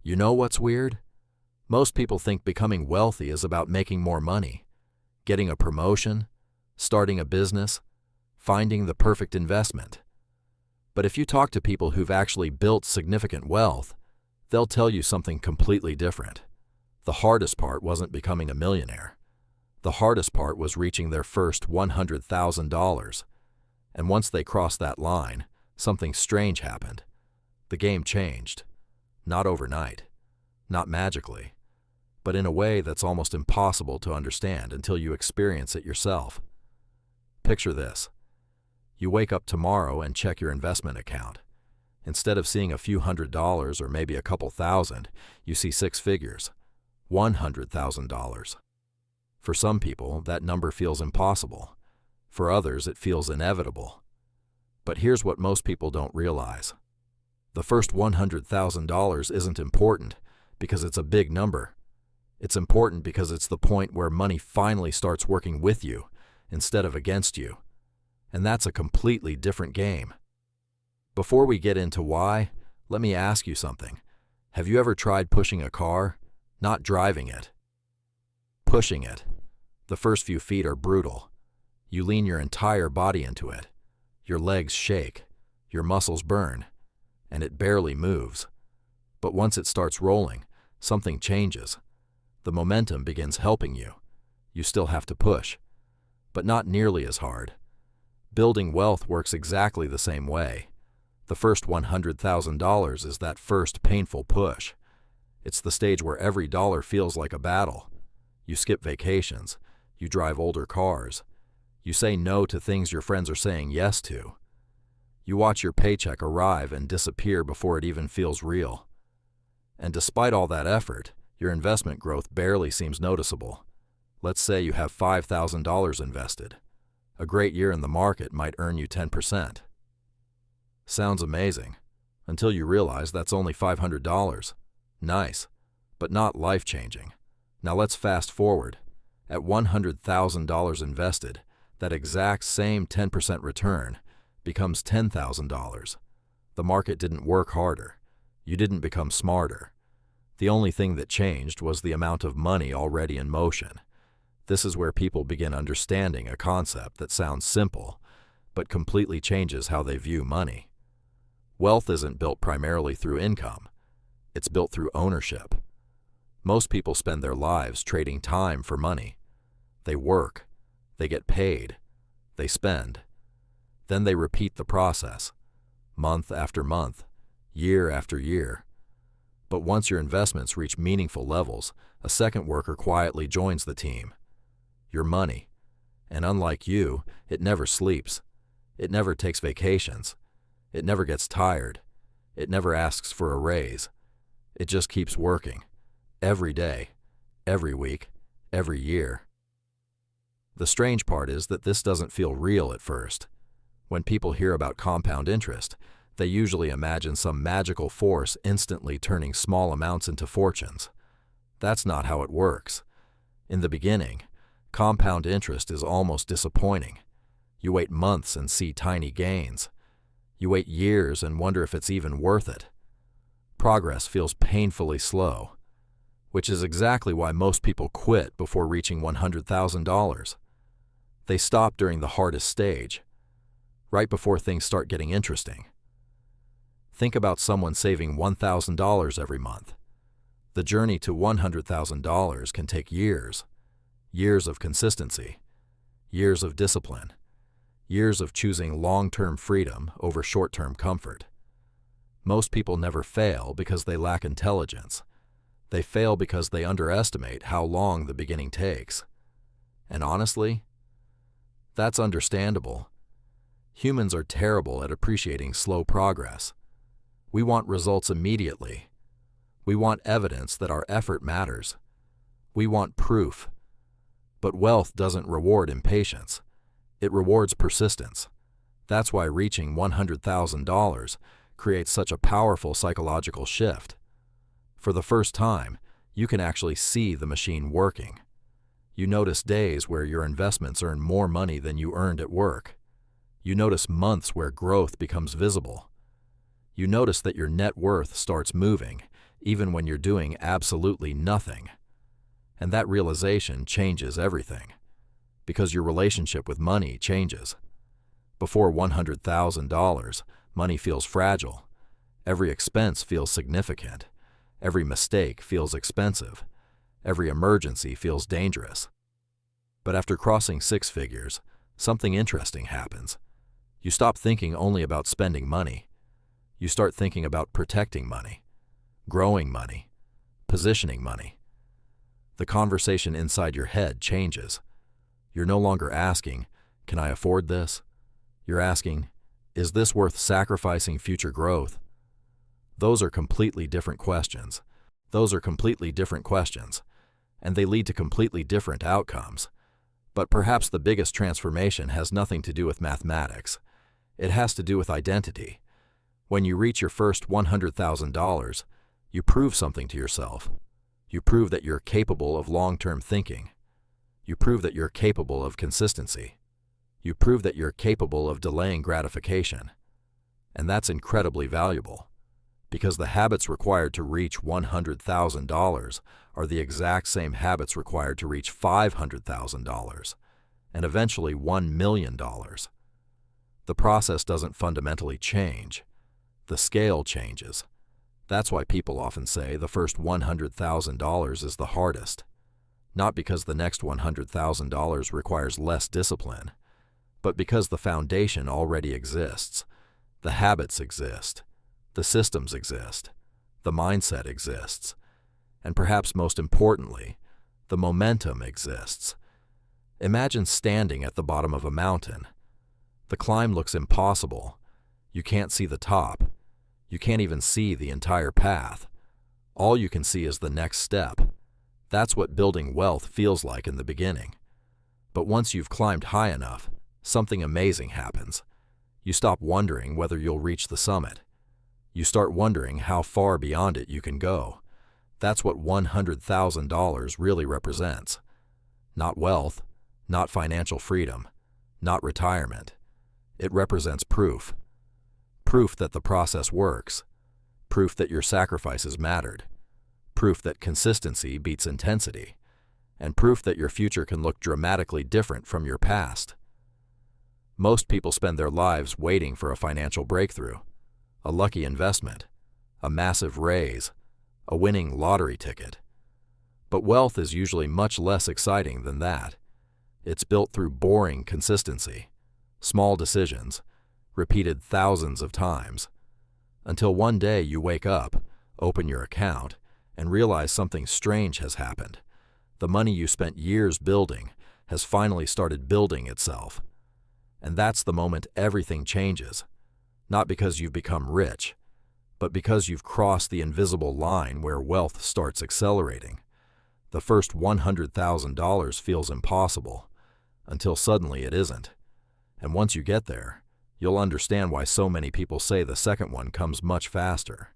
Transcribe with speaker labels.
Speaker 1: You know what's weird? Most people think becoming wealthy is about making more money, getting a promotion, starting a business, finding the perfect investment. But if you talk to people who've actually built significant wealth, they'll tell you something completely different. The hardest part wasn't becoming a millionaire. The hardest part was reaching their first $100,000. And once they crossed that line, something strange happened. The game changed. Not overnight, not magically, but in a way that's almost impossible to understand until you experience it yourself. Picture this. You wake up tomorrow and check your investment account. Instead of seeing a few $100s or maybe a couple thousand, you see six figures, $100,000. For some people, that number feels impossible. For others, it feels inevitable. But here's what most people don't realize. The first $100,000 isn't important because it's a big number. It's important because it's the point where money finally starts working with you instead of against you. And that's a completely different game. Before we get into why, let me ask you something. Have you ever tried pushing a car? Not driving it. Pushing it. The first few feet are brutal. You lean your entire body into it. Your legs shake. Your muscles burn. And it barely moves. But once it starts rolling, something changes. The momentum begins helping you. You still have to push, but not nearly as hard. Building wealth works exactly the same way. The first $100,000 is that first painful push. It's the stage where every dollar feels like a battle. You skip vacations. You drive older cars. You say no to things your friends are saying yes to. You watch your paycheck arrive and disappear before it even feels real. And despite all that effort, your investment growth barely seems noticeable. Let's say you have $5,000 invested. A great year in the market might earn you 10%. Sounds amazing, until you realize that's only $500. Nice, but not life-changing. Now let's fast forward. At $100,000 invested, that exact same 10% return becomes $10,000. The market didn't work harder. You didn't become smarter. The only thing that changed was the amount of money already in motion. This is where people begin understanding a concept that sounds simple, but completely changes how they view money. Wealth isn't built primarily through income. It's built through ownership. Most people spend their lives trading time for money. They work. They get paid. They spend. Then they repeat the process, month after month, year after year. But once your investments reach meaningful levels, a second worker quietly joins the team. Your money. And unlike you, it never sleeps. It never takes vacations. It never gets tired. It never asks for a raise. It just keeps working. Every day, every week, every year. The strange part is that this doesn't feel real at first. When people hear about compound interest, they usually imagine some magical force instantly turning small amounts into fortunes. That's not how it works. In the beginning, compound interest is almost disappointing. You wait months and see tiny gains. You wait years and wonder if it's even worth it. Progress feels painfully slow, which is exactly why most people quit before reaching $100,000. They stop during the hardest stage, right before things start getting interesting. Think about someone saving $1,000 every month. The journey to $100,000 can take years. Years of consistency. Years of discipline. Years of choosing long-term freedom over short-term comfort. Most people never fail because they lack intelligence. They fail because they underestimate how long the beginning takes. And honestly, that's understandable. Humans are terrible at appreciating slow progress. We want results immediately. We want evidence that our effort matters. We want proof. But wealth doesn't reward impatience. It rewards persistence. That's why reaching $100,000 creates such a powerful psychological shift. For the first time, you can actually see the machine working. You notice days where your investments earn more money than you earned at work. You notice months where growth becomes visible. You notice that your net worth starts moving, even when you're doing absolutely nothing. And that realization changes everything, because your relationship with money changes. Before $100,000, money feels fragile. Every expense feels significant. Every mistake feels expensive. Every emergency feels dangerous. But after crossing six figures, something interesting happens. You stop thinking only about spending money. You start thinking about protecting money, growing money, positioning money. The conversation inside your head changes. You're no longer asking, "Can I afford this?" You're asking, "Is this worth sacrificing future growth?" Those are completely different questions. And they lead to completely different outcomes. But perhaps the biggest transformation has nothing to do with mathematics. It has to do with identity. When you reach your first $100,000, you prove something to yourself. You prove that you're capable of long-term thinking. You prove that you're capable of consistency. You prove that you're capable of delaying gratification. And that's incredibly valuable, because the habits required to reach $100,000 are the exact same habits required to reach $500,000 and eventually $1 million. The process doesn't fundamentally change. The scale changes. That's why people often say the first $100,000 is the hardest. Not because the next $100,000 requires less discipline, but because the foundation already exists. The habits exist. The systems exist. The mindset exists. And perhaps most importantly, the momentum exists. Imagine standing at the bottom of a mountain. The climb looks impossible. You can't see the top. You can't even see the entire path. All you can see is the next step. That's what building wealth feels like in the beginning. But once you've climbed high enough, something amazing happens. You stop wondering whether you'll reach the summit. You start wondering how far beyond it you can go. That's what $100,000 really represents. Not wealth, not financial freedom, not retirement. It represents proof. Proof that the process works. Proof that your sacrifices mattered. Proof that consistency beats intensity. And proof that your future can look dramatically different from your past. Most people spend their lives waiting for a financial breakthrough, a lucky investment, a massive raise, a winning lottery ticket. But wealth is usually much less exciting than that. It's built through boring consistency, small decisions, repeated thousands of times, until one day you wake up, open your account, and realize something strange has happened. The money you spent years building has finally started building itself. And that's the moment everything changes, not because you've become rich, but because you've crossed the invisible line where wealth starts accelerating. The first $100,000 feels impossible, until suddenly it isn't. And once you get there, you'll understand why so many people say the second one comes much faster.